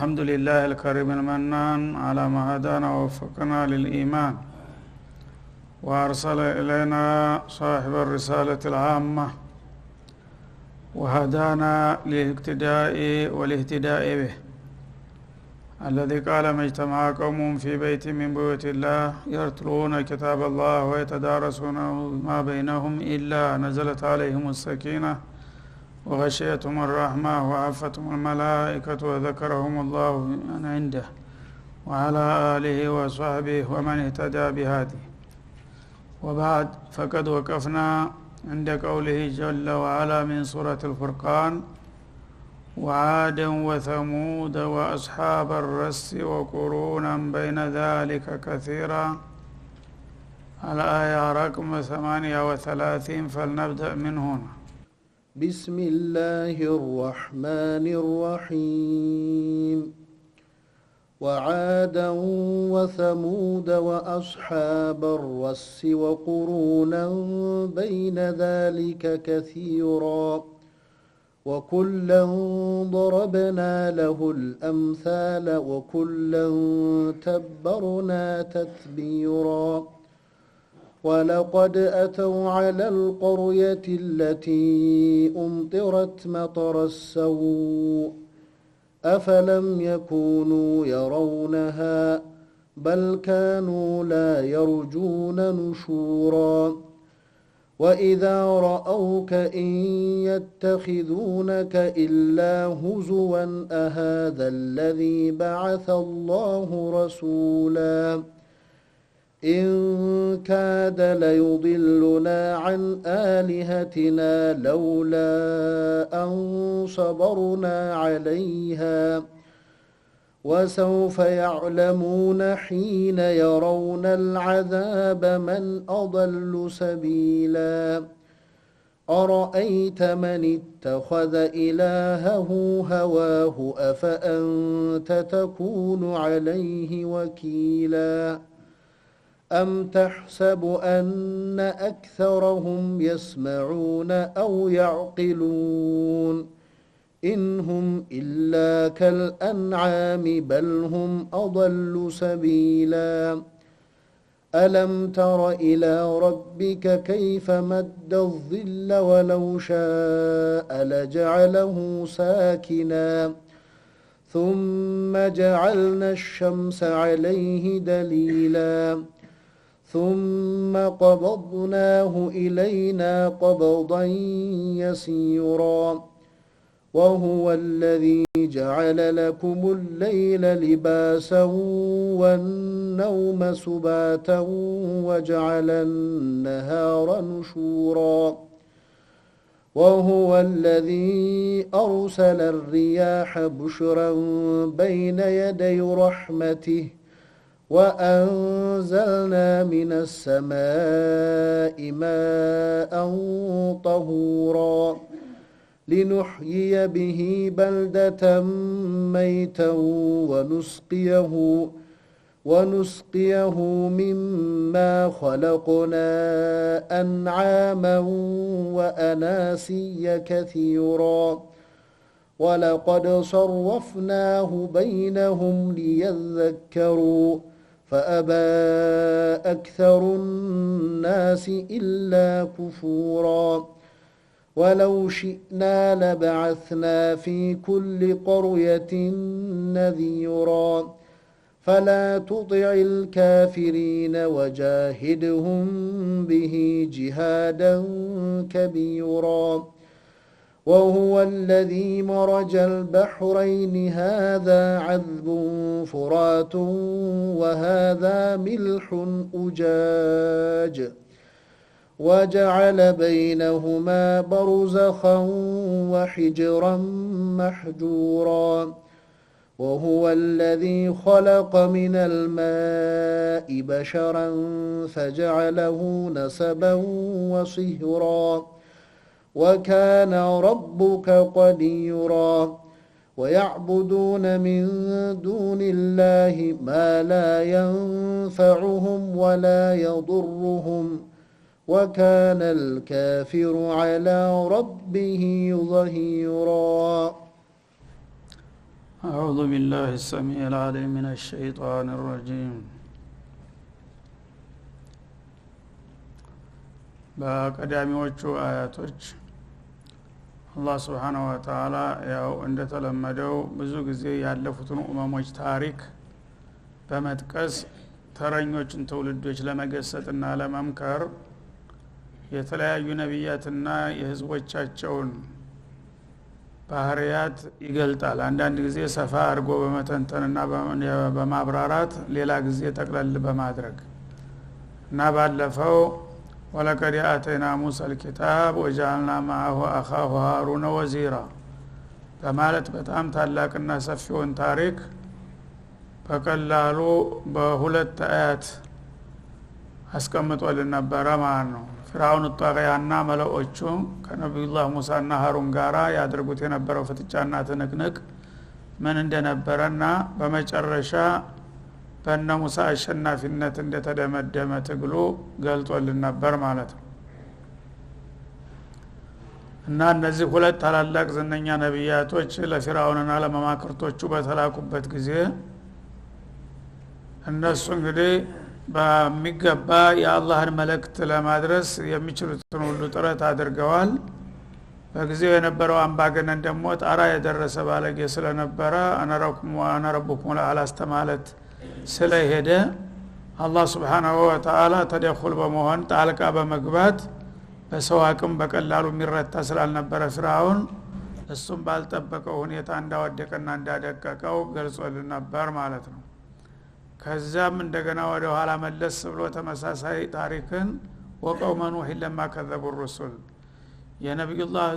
الحمد لله الكريم المنان على ما هدانا ووفقنا للإيمان وأرسل إلينا صاحب الرسالة العامة وهدانا للاقتداء والاهتداء به الذي قال ما اجتمع قوم في بيت من بيوت الله يتلون كتاب الله ويتدارسونه ما بينهم إلا نزلت عليهم السكينة وغشيتهم الرحمة وعفتهم الملائكة وذكرهم الله من عنده وعلى آله وصحبه ومن اهتدى بهذه. وبعد، فقد وقفنا عند قوله جل وعلا من سورة الفرقان: وعادا وثمود وأصحاب الرس وقرونا بين ذلك كثيرا، الآية رقم 38. فلنبدأ من هنا. بسم الله الرحمن الرحيم. وعادا وثمود وأصحاب الرس وقرونا بين ذلك كثيرا وكلا ضربنا له الأمثال وكلا تبرنا تتبيرا. ولقد أتوا على القرية التي أمطرت مطر السوء أفلم يكونوا يرونها بل كانوا لا يرجون نشورا. وإذا رأوك إن يتخذونك إلا هزوا أهذا الذي بعث الله رسولا إن كاد ليضلنا عن آلهتنا لولا أن صبرنا عليها وسوف يعلمون حين يرون العذاب من أضل سبيلا. أرأيت من اتخذ إلهه هواه أفأنت تكون عليه وكيلا أم تحسب أن أكثرهم يسمعون أو يعقلون إن هم إلا كالأنعام بل هم أضل سبيلا. ألم تر إلى ربك كيف مد الظل ولو شاء لجعله ساكنا ثم جعلنا الشمس عليه دليلا ثم قبضناه إلينا قبضا يسيرا. وهو الذي جعل لكم الليل لباسا والنوم سباتا وجعل النهار نشورا. وهو الذي أرسل الرياح بشرا بين يدي رحمته وأنزلنا من السماء ماء طهورا لنحيي به بلدة ميتا ونسقيه مما خلقنا أنعاما وأناسيا كثيرا. ولقد صرفناه بينهم ليذكروا فأبى أكثر الناس إلا كفورا. ولو شئنا لبعثنا في كل قرية نذيرا فلا تطع الكافرين وجاهدهم به جهادا كبيرا. وهو الذي مرج البحرين هذا عذب فرات وهذا ملح أجاج وجعل بينهما برزخا وحجرا محجورا. وهو الذي خلق من الماء بشرا فجعله نسبا وصهرا وكان ربك قديرا. ويعبدون من دون الله ما لا ينفعهم ولا يضرهم وكان الكافر على ربه ظهيرا. أعوذ بالله السميع العليم من الشيطان الرجيم በቀዳሚዎቹ አያቶች አላህ Subhanahu Wa Ta'ala ያው እንደተለመደው ብዙ ጊዜ ያለፉትን ኡመሞች ታሪክ በመጥቀስ ተረኞችን ትውልዶች ለመገሰጽና ለመምከር የተለያዩ ነብያትና የህዝቦቻቸውን ባህሪያት ይገልጣል። አንዳንድ ጊዜ ሰፋ አድርጎ በመተንተንና በማብራራት ሌላ ጊዜ ተቅለል በማድረግ እና ባለፈው ወለቀድ አተይና ሙሳ الكتاب وجعلنا معه اخاه هارون وزيرا በማለት በጣም ታላቅና ሰፊውን ታሪክ በቀላሉ በሁለት አያት አስቀምጦልን ነበር ማለት ነው። ፍራውን ጧቂያና መለኦቹ ከነብዩላህ ሙሳና ሃሩን ጋራ ያደርጉት የነበረው ፍጥጫና ትንቅንቅ ምን እንደነበረና በመጨረሻ በእነ ሙሳ አሸናፊነት እንደተደመደመ ትግሉ ገልጦልን ነበር ማለት ነው። እና እነዚህ ሁለት ታላላቅ ዝነኛ ነብያቶች ለፍራውንና ለመማክርቶቹ በተላኩበት ጊዜ እነሱ እንግዲህ በሚገባ የአላህን መልእክት ለማድረስ የሚችሉትን ሁሉ ጥረት አድርገዋል። በጊዜው የነበረው አምባገነን ደግሞ ጣራ የደረሰ ባለጌ ስለነበረ አነ ረቡኩም ለአላስተማለት ስለሄደ አላህ Subhanahu Wa Ta'ala ተደخل በመሆን ጣልቃ በመግባት በሰው አቅም በቀላሉ የሚረታ ስላልነበረ ፍራውን እሱም ባልጠበቀው ሁኔታ እንዳወደቀና እንዳደቀቀው ገልጾልን ነበር ማለት ነው። ከዛም እንደገና ወደ ኋላ መለስ ብሎ ተመሳሳይ ታሪክን ወቀውመ ኑህ ለማ ከዘቡ الرسل የነብዩላህ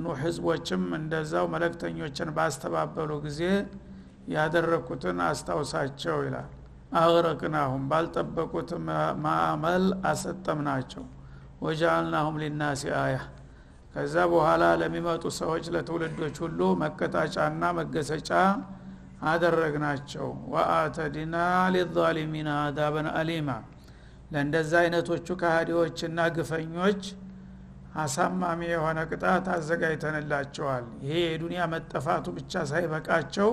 ኑህ ህዝቦችም እንደዛው መልእክተኞችን ባስተባበሉ ጊዜ ያደረኩትን አስታውሳቸው ይላል። አግረቅናሁም ባልጠበቁት ማዕበል አሰጠምናቸው ወጀዐልናሁም ሊናሲ አያ ከዛ በኋላ ለሚመጡ ሰዎች ለትውልዶች ሁሉ መቀጣጫና መገሰጫ አደረግናቸው። ወአተድና ሊዛሊሚን አዛበን አሊማ ለእንደዛ አይነቶቹ ከሃዲዎችና ግፈኞች አሳማሚ የሆነ ቅጣት አዘጋጅተንላቸዋል። ይሄ የዱንያ መጠፋቱ ብቻ ሳይበቃቸው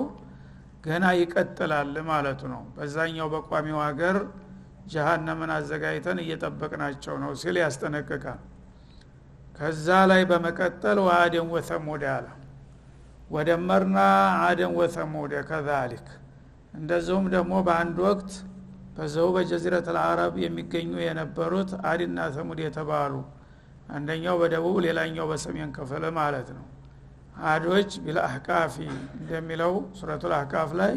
ገና ይቀጥላል ማለቱ ነው። በዛኛው በቋሚው ሀገር ጀሃነምን አዘጋጅተን እየጠበቅናቸው ነው ሲል ያስጠነቅቃል። ከዛ ላይ በመቀጠል ወአደን ወሰሙድ አለ ወደመርና አደን ወሰሙድ ከዛሊክ እንደዚሁም ደግሞ በአንድ ወቅት በዘው በጀዚረተ አረብ የሚገኙ የነበሩት አድና ሰሙድ የተባሉ አንደኛው በደቡብ ሌላኛው በሰሜን ክፍል ማለት ነው። አዶች ቢልአህቃፊ እንደሚለው ሱረቱል አህቃፍ ላይ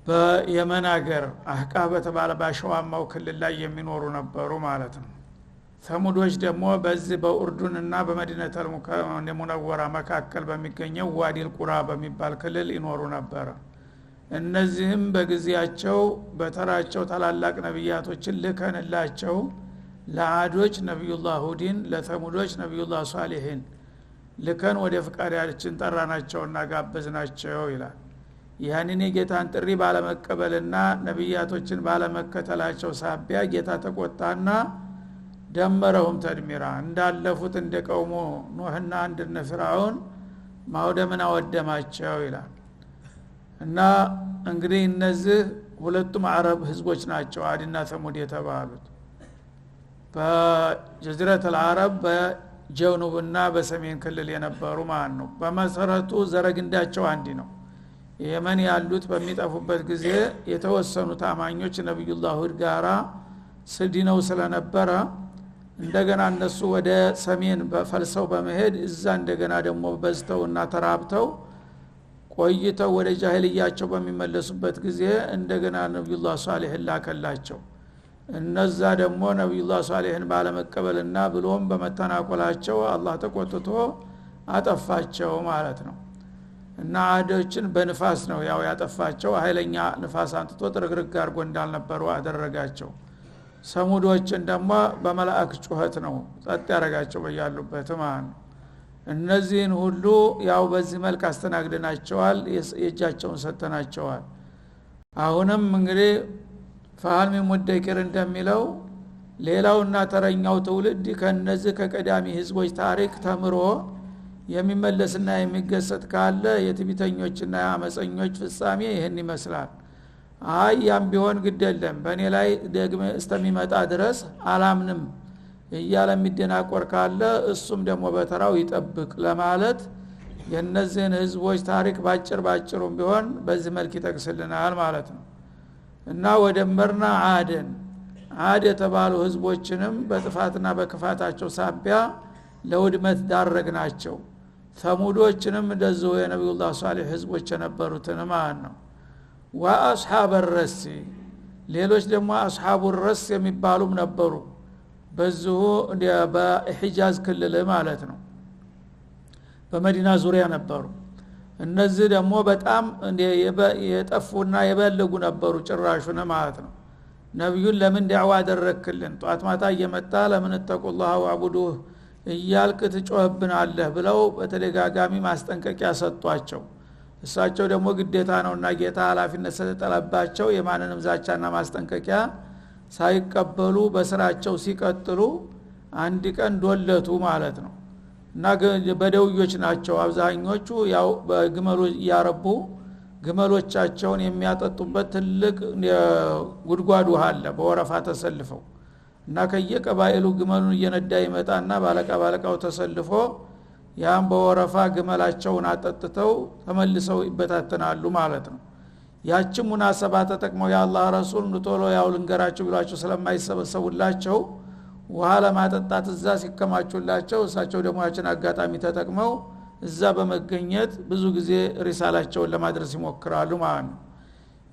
በየመን ሀገር አህቃፍ በተባለ ባሸዋማው ክልል ላይ የሚኖሩ ነበሩ ማለት ነው። ሰሙዶች ደግሞ በዚህ በኡርዱንና በመዲነቱል ሙነወራ መካከል በሚገኘው ዋዲል ቁራ በሚባል ክልል ይኖሩ ነበር። እነዚህም በጊዜያቸው በተራቸው ታላላቅ ነብያቶችን ልከንላቸው ለአዶች ነብዩላህ ሁዲን ለሰሙዶች ነብዩላህ ሷሊሂን ልከን ወደ ፍቃዳችን ጠራናቸውና ጋበዝናቸው ይላል። ያንን የጌታን ጥሪ ባለመቀበልና ነብያቶችን ባለመከተላቸው ሳቢያ ጌታ ተቆጣና ደመረሁም ተድሚራ እንዳለፉት እንደቀውሞ ኑህና እንደነ ፍራውን ማውደምን አወደማቸው ይላል። እና እንግዲህ እነዚህ ሁለቱም አረብ ህዝቦች ናቸው አድና ሰሙድ የተባሉት። በጀዚረቱል አረብ በጀኑብና በሰሜን ክልል የነበሩ ማን ነው። በመሰረቱ ዘረግንዳቸው አንዲ ነው። የመን ያሉት በሚጠፉበት ጊዜ የተወሰኑ ታማኞች ነብዩላህ ሁድ ጋራ ስዲነው ስለነበረ እንደገና እነሱ ወደ ሰሜን በፈልሰው በመሄድ እዛ እንደገና ደግሞ በዝተውና ተራብተው ቆይተው ወደ ጃሂልያቸው በሚመለሱበት ጊዜ እንደገና ነብዩላህ ሷሊህ ላከላቸው። እነዛ ደግሞ ነብዩላህ ሷሊህን ባለመቀበልና ብሎም በመተናቆላቸው አላህ ተቆጥቶ አጠፋቸው ማለት ነው። እና አዶችን በንፋስ ነው ያው ያጠፋቸው። ኃይለኛ ንፋስ አንጥቶ ጥርግርግ አድርጎ እንዳልነበሩ አደረጋቸው። ሰሙዶችን ደግሞ በመላእክ ጩኸት ነው ጸጥ ያረጋቸው በያሉበት ማለት ነው። እነዚህን ሁሉ ያው በዚህ መልክ አስተናግደናቸዋል፣ የእጃቸውን ሰጥተናቸዋል። አሁንም እንግዲህ ፋህልሚ ሙደኪር እንደሚለው ሌላውና ተረኛው ትውልድ ከነዚህ ከቀዳሚ ህዝቦች ታሪክ ተምሮ የሚመለስና የሚገሰጥ ካለ የትቢተኞችና አመፀኞች ፍጻሜ ይሄን ይመስላል አይ ያም ቢሆን ግድ የለም በእኔ ላይ ደግመ እስተሚመጣ ድረስ አላምንም እያለ የሚደናቆር ካለ እሱም ደግሞ በተራው ይጠብቅ ለማለት የነዚህን ህዝቦች ታሪክ ባጭሩም ቢሆን በዚህ መልክ ይጠቅስልናል ማለት ነው እና ወደመርና አድ የተባሉ ህዝቦችንም በጥፋትና በክፋታቸው ሳቢያ ለውድመት ዳረግናቸው ሰሙዶችንም እንደዚሁ የነብዩላህ ሷሊህ ህዝቦች የነበሩትን ማለት ነው ወአስሐበ الرس ሌሎች ደግሞ አስሐቡ الرس የሚባሉም ነበሩ በዚሁ በሂጃዝ ክልል ማለት ነው በመዲና ዙሪያ ነበሩ እነዚህ ደግሞ በጣም የጠፉና የበለጉ ነበሩ ጭራሹን ማለት ነው ነብዩን ለምን ዳዕዋ አደረክልን ጧት ማታ እየመጣ ለምን ተቁላህ ወአቡዱህ እያልክ ትጮህብናለህ ብለው በተደጋጋሚ ማስጠንቀቂያ ሰጧቸው እሳቸው ደግሞ ግዴታ ነውና ጌታ ኃላፊነት ስለተጠለባቸው የማንንም ዛቻና ማስጠንቀቂያ ሳይቀበሉ በስራቸው ሲቀጥሉ አንድ ቀን ዶለቱ ማለት ነው እና በደውዮች ናቸው አብዛኞቹ ያው በግመሉ ያረቡ ግመሎቻቸውን የሚያጠጡበት ትልቅ ጉድጓድ ውሃ አለ በወረፋ ተሰልፈው እና ከየቀባይሉ ግመሉን እየነዳ ይመጣና ባለቃው ተሰልፎ ያም በወረፋ ግመላቸውን አጠጥተው ተመልሰው ይበታተናሉ ማለት ነው ያቺም ሙናሰባ ተጠቅመው ያላህ ረሱል ቶሎ ያው ልንገራችሁ ብሏቸው ስለማይሰበሰቡላቸው ውሃ ለማጠጣት እዛ ሲከማቹላቸው እሳቸው ደግሞ ያችን አጋጣሚ ተጠቅመው እዛ በመገኘት ብዙ ጊዜ ሪሳላቸውን ለማድረስ ይሞክራሉ ማለት ነው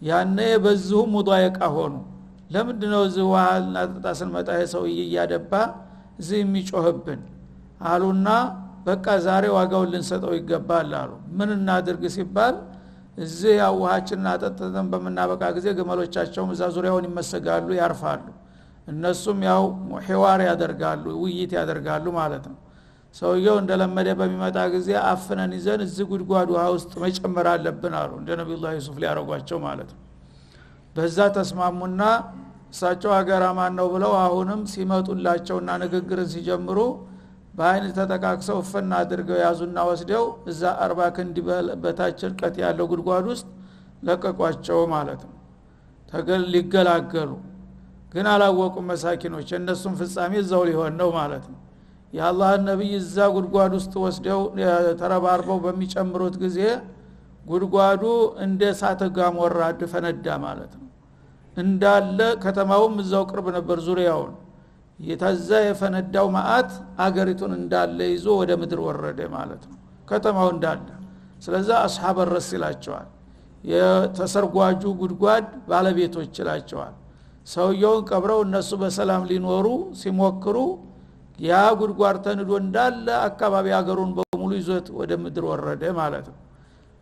ያኔ በዚሁ ሙዳየቃ ሆኑ ለምንድነው እዚህ ውሃ ለማጠጣ ስንመጣ ሰውዬ እያደባ እዚህ የሚጮህብን አሉና በቃ ዛሬ ዋጋውን ልንሰጠው ይገባል አሉ ምን እናድርግ ሲባል እዚህ ያው ውሃችንን አጠጥተን በመናበቃ ጊዜ ግመሎቻቸው እዛ ዙሪያውን ይመሰጋሉ ያርፋሉ እነሱም ያው ሒዋር ያደርጋሉ ውይይት ያደርጋሉ ማለት ነው ሰውየው እንደለመደ በሚመጣ ጊዜ አፍነን ይዘን እዚህ ጉድጓድ ውሃ ውስጥ መጨመር አለብን አሉ እንደ ነብዩላህ ዩሱፍ ሊያረጓቸው ማለት ነው በዛ ተስማሙና እሳቸው ሀገር አማን ነው ብለው አሁንም ሲመጡላቸውና ንግግርን ሲጀምሩ በአይን ተጠቃቅሰው ፈና አድርገው ያዙና ወስደው እዛ 40 ክንድ በታች ርቀት ያለው ጉድጓድ ውስጥ ለቀቋቸው ማለት ነው ሊገላገሉ ግን አላወቁም መሳኪኖች እነሱም ፍጻሜ እዛው ሊሆን ነው ማለት ነው የአላህ ነብይ እዛ ጉድጓድ ውስጥ ወስደው ተረባርበው በሚጨምሩት ጊዜ ጉድጓዱ እንደ እሳተ ገሞራ ፈነዳ ማለት ነው እንዳለ ከተማውም እዛው ቅርብ ነበር ዙሪያውን የተዛ የፈነዳው ማአት አገሪቱን እንዳለ ይዞ ወደ ምድር ወረደ ማለት ነው ከተማው እንዳለ ስለዚህ አስሐበ الرس ይላቸዋል የተሰርጓጁ ጉድጓድ ባለቤቶች ይላቸዋል ሰውየውን ቀብረው እነሱ በሰላም ሊኖሩ ሲሞክሩ ያ ጉድጓድ ተንዶ እንዳለ አካባቢ አገሩን በሙሉ ይዞት ወደ ምድር ወረደ ማለት ነው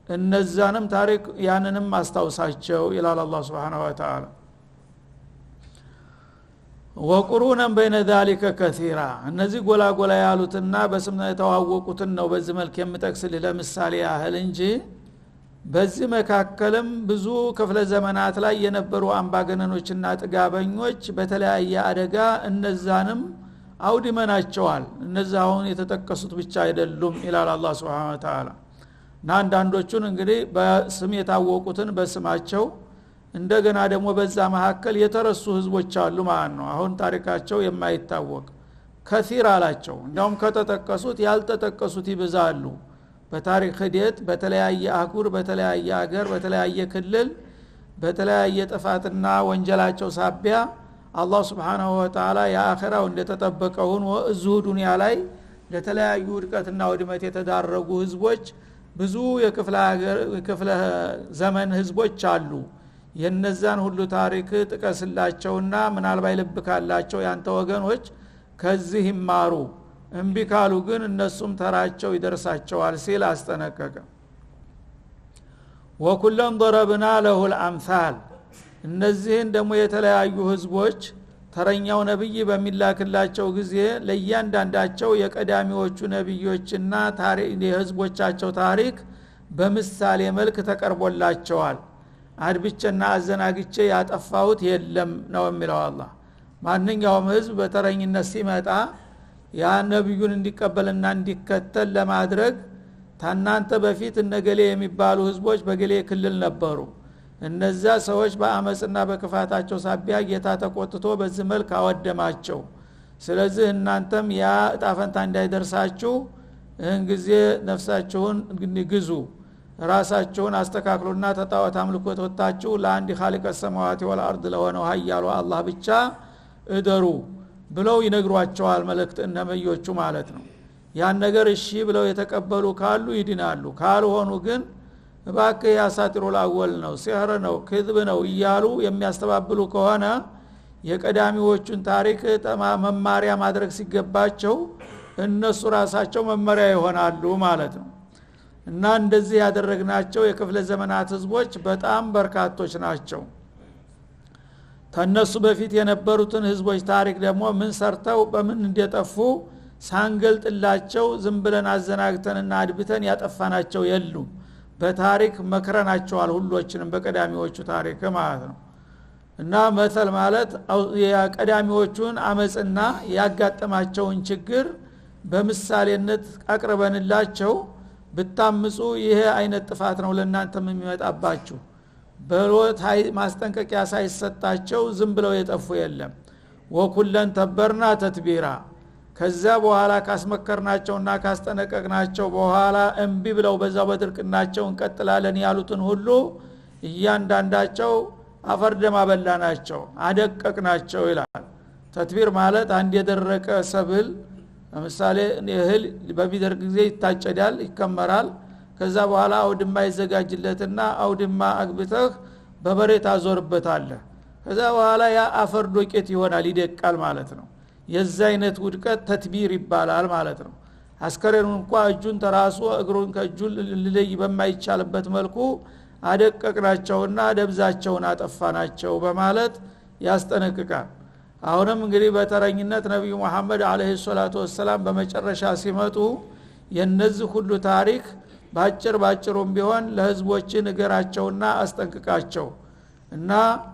እነዛንም ታሪክ ያንንም አስተውሳቸው ይላል አላህ Subhanahu Wa Ta'ala ወቁሩነን በይነ ذلك كثيرا እነዚህ ጎላጎላ ያሉትና በስም የተዋወቁትን ነው በዚህ መልክ የምጠቅስልህ ለምሳሌ ያህል እንጂ በዚህ መካከልም ብዙ ክፍለ ዘመናት ላይ የነበሩ አምባገነኖችና ጥጋበኞች በተለያየ አደጋ እነዛንም አውድመናቸዋል እነዛውን የተጠቀሱት ብቻ አይደሉም ይላል አላህ Subhanahu Wa Ta'ala እና አንዳንዶቹን እንግዲህ በስም የታወቁትን በስማቸው እንደገና ደግሞ በዛ መካከል የተረሱ ህዝቦች አሉ ማለት ነው አሁን ታሪካቸው የማይታወቅ ከثير አላቸው እንደውም ከተጠቀሱት ያልተጠቀሱት ይበዛሉ በታሪክ ሂደት በተለያየ አህጉር በተለያየ ሀገር በተለያየ ክልል በተለያየ ጥፋትና ወንጀላቸው ሳቢያ አላህ Subhanahu Wa Ta'ala ያአኺራው እንደተጠበቀውን ወእዙ ዱንያ ላይ ለተለያዩ ውድቀትና ውድመት የተዳረጉ ህዝቦች ብዙ የክፍለ ዘመን ህዝቦች አሉ የነዛን ሁሉ ታሪክ ጥቀስላቸውና ምናልባት ልብ ካላቸው ያንተ ወገኖች ከዚህ ይማሩ እንቢ ካሉ ግን እነሱም ተራቸው ይደርሳቸዋል ሲል አስጠነቀቀ ወኩለም ضربنا له الامثال እነዚህን ደግሞ የተለያዩ ህዝቦች ተረኛው ነብይ በሚላክላቸው ጊዜ ለእያንዳንዳቸው የቀዳሚዎቹ ነብዮችና ታሪክ የህዝቦቻቸው ታሪክ በምሳሌ መልክ ተቀርቦላቸዋል አድብጨና አዘናግቼ ያጠፋሁት የለም ነው የሚለው አላህ ማንኛውም ህዝብ በተረኝነት ሲመጣ ያ ነብዩን እንዲቀበልና እንዲከተል ለማድረግ ታናንተ በፊት እነገሌ የሚባሉ ህዝቦች በገሌ ክልል ነበሩ እነዛ ሰዎች በአመጽና በክፋታቸው ሳቢያ ጌታ ተቆጥቶ በዚህ መልክ አወደማቸው ስለዚህ እናንተም ያ ጣፈንታ እንዳይደርሳችሁ እን ጊዜ ነፍሳችሁን ግዙ ራሳችሁን አስተካክሉና ተጣዋት አምልኮት ወጣችሁ ለአንድ ኻሊቀ ሰማዋት ወልአርድ ለሆነው ኃያሉ አላህ ብቻ እደሩ ብለው ይነግሯቸዋል መልእክት ነብዮቹ ማለት ነው ያን ነገር እሺ ብለው የተቀበሉ ካሉ ይድናሉ ካልሆኑ ግን እባክህ ያሳጥሩል አወል ነው ሲህር ነው ክዝብ ነው እያሉ የሚያስተባብሉ ከሆነ የቀዳሚዎቹን ታሪክ መማሪያ ማድረግ ሲገባቸው እነሱ ራሳቸው መመሪያ ይሆናሉ ማለት ነው እና እንደዚህ ያደረግናቸው የክፍለ ዘመናት ህዝቦች በጣም በርካቶች ናቸው ተነሱ በፊት የነበሩትን ህዝቦች ታሪክ ደግሞ ምን ሰርተው በምን እንደጠፉ ሳንገልጥላቸው ዝም ብለን አዘናግተንና አድብተን ያጠፋናቸው የሉም በታሪክ መክረናቸዋል ሁሎችንም በቀዳሚዎቹ ታሪክ ማለት ነው እና መተል ማለት የቀዳሚዎቹን አመጽና ያጋጠማቸውን ችግር በምሳሌነት አቅርበንላቸው ብታምጹ ይሄ አይነት ጥፋት ነው ለእናንተም የሚመጣባችሁ በሎት ማስጠንቀቂያ ሳይሰጣቸው ዝም ብለው የጠፉ የለም ወኩለን ተበርና ተትቢራ ከዛ በኋላ ካስመከርናቸውና ካስጠነቀቅናቸው በኋላ እንቢ ብለው በዛው በድርቅናቸው እንቀጥላለን ያሉትን ሁሉ እያንዳንዳቸው አፈርደማ በላናቸው አደቀቅናቸው ይላል ተትቢር ማለት አንድ የደረቀ ሰብል ለምሳሌ እህል በሚደርቅ ጊዜ ይታጨዳል ይከመራል ከዛ በኋላ አውድማ ይዘጋጅለትና አውድማ አግብተህ በበሬ ታዞርበታለህ ከዛ በኋላ ያ አፈር ዶቄት ይሆናል ይደቃል ማለት ነው የዛ አይነት ውድቀት ተትቢር ይባላል ማለት ነው አስከሬኑን እንኳን እጁን ተራሱ እግሩን ከእጁ ልለይ በማይቻልበት መልኩ አደቀቅናቸውና ደብዛቸውን አጠፋናቸው በማለት ያስጠነቅቃል አሁንም እንግዲህ በተረኝነት ነብዩ መሐመድ አለይሂ ሰላቱ ወሰለም በመጨረሻ ሲመጡ የነዚህ ሁሉ ታሪክ ባጭሩም ቢሆን ለህዝቦች ንገራቸውና አስጠንቅቃቸው እና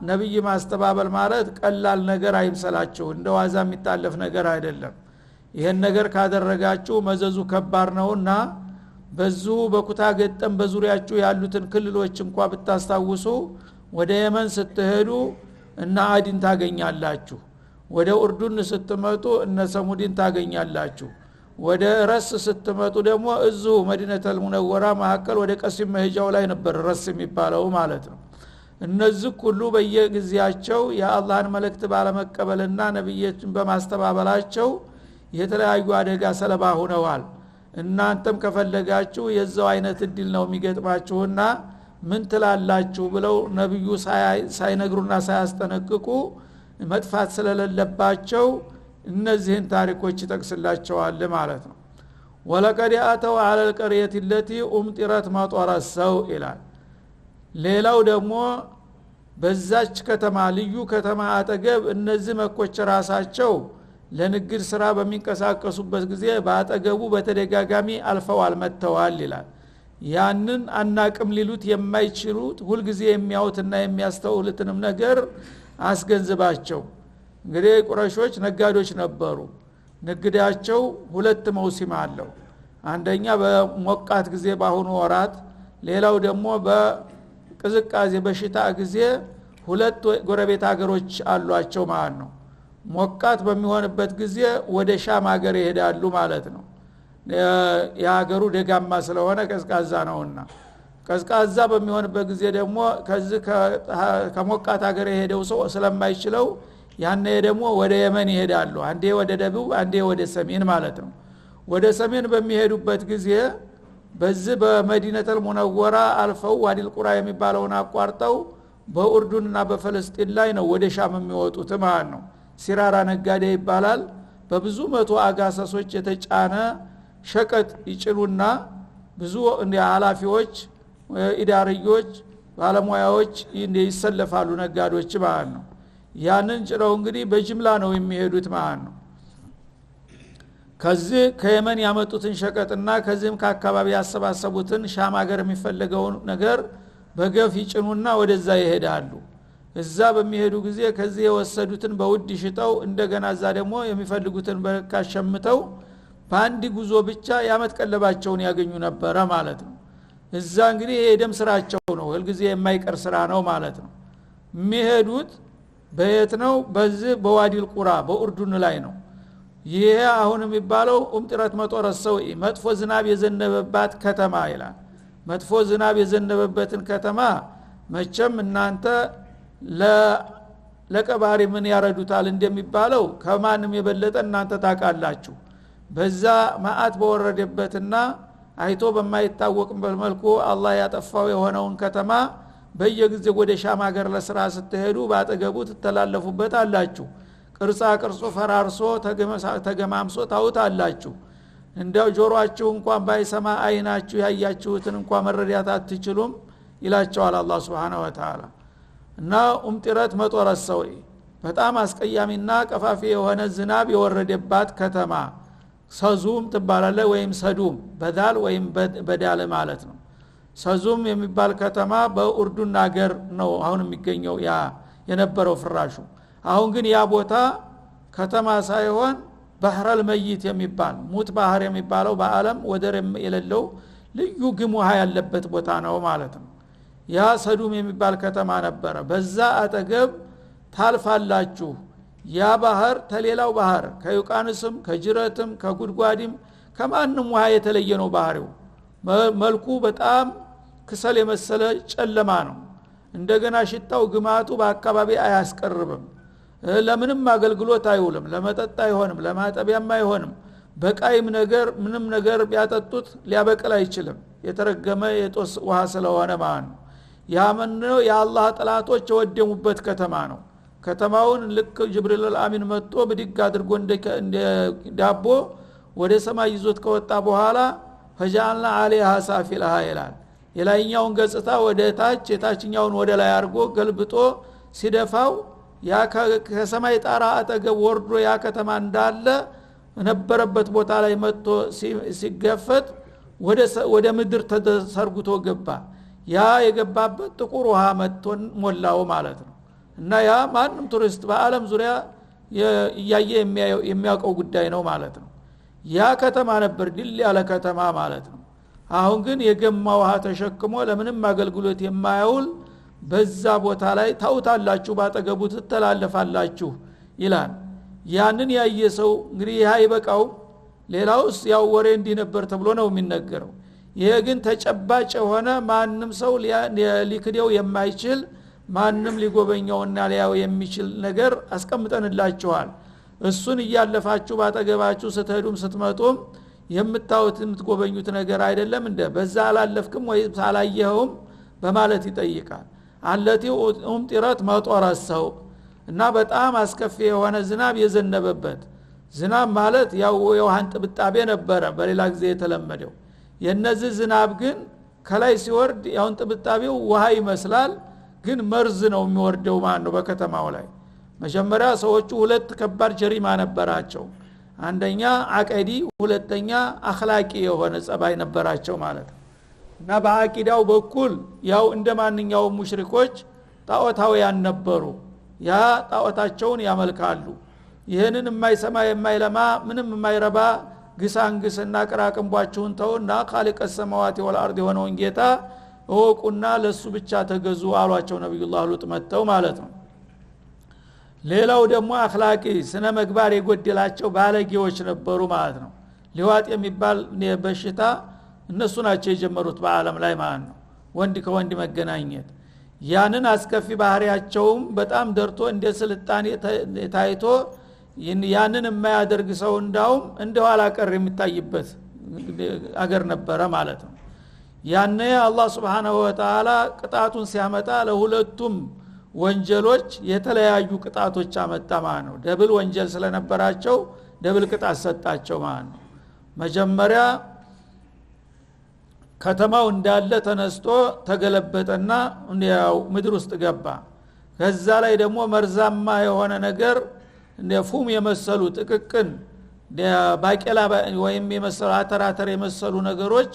ነብይ ማስተባበል ማለት ቀላል ነገር አይምሰላችሁ እንደዋዛ የሚታለፍ ነገር አይደለም ይሄን ነገር ካደረጋችሁ መዘዙ ከባድ ነውና በዙ በኩታ ገጠም በዙሪያችሁ ያሉትን ክልሎች እንኳን ብታስታውሱ ወደ የመን ስትሄዱ እና አዲን ታገኛላችሁ ወደ ኡርዱን ስትመጡ እነ ሰሙዲን ታገኛላችሁ ወደ ረስ ስትመጡ ደግሞ እዙ መዲነተል ሙነወራ መሐከል ወደ ቀሲም መሄጃው ላይ ነበር ረስ የሚባለው ማለት ነው እነዚህ ሁሉ በየጊዜያቸው የአላህን መልእክት ባለመቀበልና ነብዮችን በማስተባበላቸው የተለያዩ አደጋ ሰለባ ሆነዋል እናንተም ከፈለጋችሁ የዛው አይነት እድል ነው የሚገጥማችሁና ምን ትላላችሁ ብለው ነብዩ ሳይነግሩና ሳያስጠነቅቁ መጥፋት ስለሌለባቸው እነዚህን ታሪኮች ይጠቅስላቸዋል ማለት ነው ወለቀድ አተው على القريه التي امطرت مطر السوء ይላል ሌላው ደግሞ በዛች ከተማ ልዩ ከተማ አጠገብ እነዚህ መኮች ራሳቸው ለንግድ ስራ በሚንቀሳቀሱበት ጊዜ ባጠገቡ በተደጋጋሚ አልፈዋል መተዋል ይላል ያንን አናቅም ሊሉት የማይችሉት ሁሉ ጊዜ የሚያውትና የሚያስተውሉትንም ነገር አስገንዝባቸው እንግዲህ ቁረሾች ነጋዶች ነበሩ ንግዳቸው ሁለት መውሲም አለው አንደኛ በሞቃት ጊዜ ባሁኑ ወራት ሌላው ደግሞ በቅዝቃዜ በሽታ ጊዜ ሁለት ጎረቤት ሀገሮች አሏቸው ማለት ነው ሞቃት በሚሆንበት ጊዜ ወደ ሻም ሀገር ይሄዳሉ ማለት ነው የሀገሩ ደጋማ ስለሆነ ቀዝቃዛ ነውና ቀዝቃዛ በሚሆንበት ጊዜ ደግሞ ከዚህ ከሞቃት ሀገር የሄደው ሰው ስለማይችለው ያኔ ደግሞ ወደ የመን ይሄዳሉ አንዴ ወደ ደቡብ አንዴ ወደ ሰሜን ማለት ነው ወደ ሰሜን በሚሄዱበት ጊዜ በዚህ በመዲነተል ሙነወራ አልፈው ዋዲል ቁራ የሚባለውን አቋርጠው በኡርዱንና በፍልስጤም ላይ ነው ወደ ሻም የሚወጡት ማለት ነው ሲራራ ነጋዴ ይባላል በብዙ መቶ አጋሳሶች የተጫነ ሸቀጥ ይጭሉና ብዙ እንደ ኃላፊዎች ኢዳሪዮች ባለሙያዎች ይሰለፋሉ ነጋዴዎች ማለት ነው ያንን ጭረው እንግዲህ በጅምላ ነው የሚሄዱት ማለት ነው ከዚህ ከየመን ያመጡትን ሸቀጥና ከዚህም ከአካባቢ ያሰባሰቡትን ሻም ሀገር የሚፈልገውን ነገር በገፍ ይጭኑና ወደዛ ይሄዳሉ እዛ በሚሄዱ ጊዜ ከዚህ የወሰዱትን በውድ ሽጠው እንደገና እዛ ደግሞ የሚፈልጉትን በርካሽ ሸምተው በአንድ ጉዞ ብቻ ያመት ቀለባቸውን ያገኙ ነበር ማለት ነው። እዛ እንግዲህ የደም ስራቸው ነው፣ ሁልጊዜ የማይቀር ስራ ነው ማለት ነው። የሚሄዱት በየት ነው? በዚህ በዋዲል ቁራ በኡርዱን ላይ ነው። ይሄ አሁን የሚባለው ኡምጥረት መጦረ ሰው መጥፎ ዝናብ የዘነበባት ከተማ ይላል። መጥፎ ዝናብ የዘነበበትን ከተማ መቼም እናንተ ለቀባሪ ምን ያረዱታል እንደሚባለው ከማንም የበለጠ እናንተ ታውቃላችሁ። በዛ ማአት በወረደበትና አይቶ በማይታወቅበት መልኩ አላህ ያጠፋው የሆነውን ከተማ በየጊዜው ወደ ሻም ሀገር ለስራ ስትሄዱ ባጠገቡ ትተላለፉበት አላችሁ። ቅርጻ ቅርጹ ፈራርሶ ተገማምሶ ታውታላችሁ። እንደው ጆሮአችሁ እንኳን ባይሰማ አይናችሁ ያያችሁትን እንኳን መረዳት አትችሉም ይላቸዋል አላህ Subhanahu Wa Ta'ala። እና ኡምጥረት መጦረ ሰው በጣም አስቀያሚና ቀፋፊ የሆነ ዝናብ የወረደባት ከተማ ሰዙም ትባላለች ወይም ሰዱም በዳል ወይም በዳል ማለት ነው። ሰዙም የሚባል ከተማ በኡርዱን ሀገር ነው አሁን የሚገኘው ያ የነበረው ፍራሹ። አሁን ግን ያ ቦታ ከተማ ሳይሆን ባህረል መይት የሚባል ሙት ባህር የሚባለው በአለም ወደር የሌለው ልዩ ግም ውሃ ያለበት ቦታ ነው ማለት ነው። ያ ሰዱም የሚባል ከተማ ነበረ። በዛ አጠገብ ታልፋላችሁ። ያ ባህር ተሌላው ባህር ከዩቃንስም ከጅረትም ከጉድጓድም ከማንም ውሃ የተለየ ነው ባህሪው። መልኩ በጣም ክሰል የመሰለ ጨለማ ነው። እንደገና ሽታው ግማቱ በአካባቢ አያስቀርብም። ለምንም አገልግሎት አይውልም። ለመጠጥ አይሆንም፣ ለማጠቢያም አይሆንም። በቃይም ነገር ምንም ነገር ቢያጠጡት ሊያበቅል አይችልም። የተረገመ የጦስ ውሃ ስለሆነ ማለት ነው። ያመነው የአላህ ጠላቶች የወደሙበት ከተማ ነው። ከተማውን ልክ ጅብሪል አሚን መጥቶ በድግ አድርጎ እንደ ዳቦ ወደ ሰማይ ይዞት ከወጣ በኋላ ፈጃልና አለይሃ ሳፊልሃ ይላል። የላይኛውን ገጽታ ወደ ታች የታችኛውን ወደ ላይ አድርጎ ገልብጦ ሲደፋው ያ ከሰማይ ጣራ አጠገብ ወርዶ ያ ከተማ እንዳለ ነበረበት ቦታ ላይ መጥቶ ሲገፈት ወደ ምድር ተሰርጉቶ ገባ። ያ የገባበት ጥቁር ውሃ መጥቶን ሞላው ማለት ነው። እና ያ ማንም ቱሪስት በአለም ዙሪያ ያየ የሚያውቀው ጉዳይ ነው ማለት ነው። ያ ከተማ ነበር ድል ያለ ከተማ ማለት ነው። አሁን ግን የገማ ውሃ ተሸክሞ ለምንም አገልግሎት የማያውል በዛ ቦታ ላይ ታውታላችሁ፣ ባጠገቡ ትተላለፋላችሁ ይላል። ያንን ያየ ሰው እንግዲህ ይሄ ይበቃው፣ ሌላውስ ያው ወሬ እንዲህ ነበር ተብሎ ነው የሚነገረው። ይሄ ግን ተጨባጭ የሆነ ማንም ሰው ሊክደው የማይችል ማንም ሊጎበኘውና ሊያው የሚችል ነገር አስቀምጠንላችኋል። እሱን እያለፋችሁ ባጠገባችሁ ስትሄዱም ስትመጡም የምታዩት የምትጎበኙት ነገር አይደለም እንደ በዛ አላለፍክም ወይ ሳላየኸውም በማለት ይጠይቃል። አለቲ ኡምጥረት መጦረ ሰው እና በጣም አስከፊ የሆነ ዝናብ የዘነበበት። ዝናብ ማለት ያው የውሃን ጥብጣቤ ነበረ በሌላ ጊዜ የተለመደው። የነዚህ ዝናብ ግን ከላይ ሲወርድ ያውን ጥብጣቤው ውሃ ይመስላል፣ ግን መርዝ ነው የሚወርደው ማለት ነው በከተማው ላይ። መጀመሪያ ሰዎቹ ሁለት ከባድ ጀሪማ ነበራቸው። አንደኛ አቀዲ፣ ሁለተኛ አኽላቂ የሆነ ጸባይ ነበራቸው ማለት ነው። እና በአቂዳው በኩል ያው እንደማንኛውም ሙሽሪኮች ጣዖታውያን ነበሩ። ያ ጣዖታቸውን ያመልካሉ። ይሄንን የማይሰማ የማይለማ ምንም የማይረባ ግሳንግስና ቅራቅንቧችሁን ተውና ኻሊቀ ሰማዋት ወልአርድ የሆነውን ጌታ እወቁና ለሱ ብቻ ተገዙ አሏቸው ነብዩላህ ሉጥ መተው ማለት ነው። ሌላው ደግሞ አኽላቂ ስነ ምግባር የጎደላቸው ባለጌዎች ነበሩ ማለት ነው። ሊዋጥ የሚባል በሽታ እነሱ ናቸው የጀመሩት በአለም ላይ ማለት ነው፣ ወንድ ከወንድ መገናኘት። ያንን አስከፊ ባህሪያቸውም በጣም ደርቶ እንደ ስልጣኔ ታይቶ ያንን የማያደርግ ሰው እንዳውም እንደኋላ ቀር የሚታይበት አገር ነበረ ማለት ነው። ያኔ አላህ Subhanahu Wa Ta'ala ቅጣቱን ሲያመጣ ለሁለቱም ወንጀሎች የተለያዩ ቅጣቶች አመጣ ማለት ነው። ደብል ወንጀል ስለነበራቸው ደብል ቅጣት ሰጣቸው ማለት ነው። መጀመሪያ ከተማው እንዳለ ተነስቶ ተገለበጠና እንዲያው ምድር ውስጥ ገባ። ከዛ ላይ ደግሞ መርዛማ የሆነ ነገር እንደ ፉም የመሰሉ ጥቅቅን ባቄላ ወይም የመሰሉ አተራተር የመሰሉ ነገሮች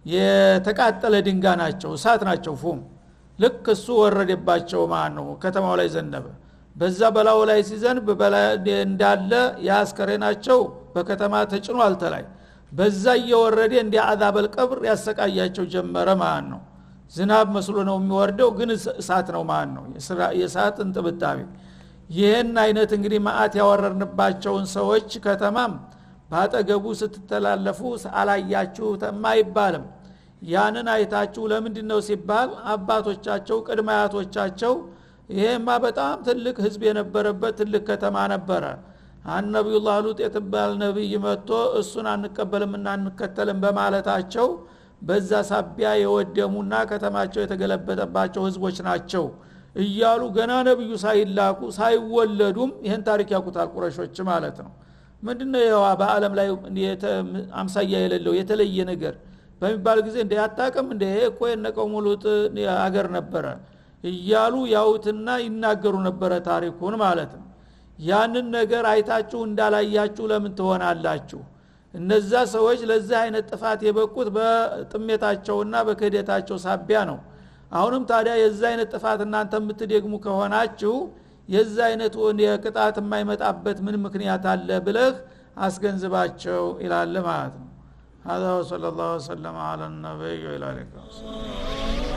የተቃጠለ ድንጋይ ናቸው፣ እሳት ናቸው ፉም። ልክ እሱ ወረደባቸው ማን ነው ከተማው ላይ ዘነበ በዛ በላው ላይ ሲዘንብ እንዳለ ያስከረናቸው በከተማ ተጭኖ አልተላይ በዛ እየወረደ እንደ አዛበል ቀብር ያሰቃያቸው ጀመረ ማን ነው ዝናብ መስሎ ነው የሚወርደው ግን እሳት ነው ማን ነው የእሳት እንጥብጣቢ ይሄን አይነት እንግዲህ ማአት ያወረርንባቸውን ሰዎች ከተማም ባጠገቡ ስትተላለፉ አላያችሁ ተማይባልም ያንን አይታችሁ ለምንድነው ሲባል አባቶቻቸው ቅድማያቶቻቸው ይሄማ በጣም ትልቅ ህዝብ የነበረበት ትልቅ ከተማ ነበረ ነብዩላህ ሉጥ የተባለ ነብይ መጥቶ እሱን አንቀበልምና አንከተልም በማለታቸው በዛ ሳቢያ የወደሙና ከተማቸው የተገለበጠባቸው ህዝቦች ናቸው እያሉ ገና ነብዩ ሳይላኩ ሳይወለዱም ይሄን ታሪክ ያቁታል ቁረሾች ማለት ነው ምንድነው ያው በአለም ላይ አምሳያ የሌለው የተለየ ነገር በሚባል ጊዜ እንደ ያጣቀም እንደ እኮ የነቀው ሙሉት አገር ነበረ እያሉ ያውትና ይናገሩ ነበረ ታሪኩን ማለት ነው ያንን ነገር አይታችሁ እንዳላያችሁ ለምን ትሆናላችሁ እነዛ ሰዎች ለዚህ አይነት ጥፋት የበቁት በጥሜታቸውና በከደታቸው ሳቢያ ነው አሁንም ታዲያ የዛ አይነት ጥፋት እናንተ የምትደግሙ ከሆናችሁ የዛ አይነት የቅጣት የማይመጣበት ምን ምክንያት አለ ብለህ አስገንዝባቸው ይላል ማለት ነው هذا وصلى الله وسلم على النبي وعلى اله وصحبه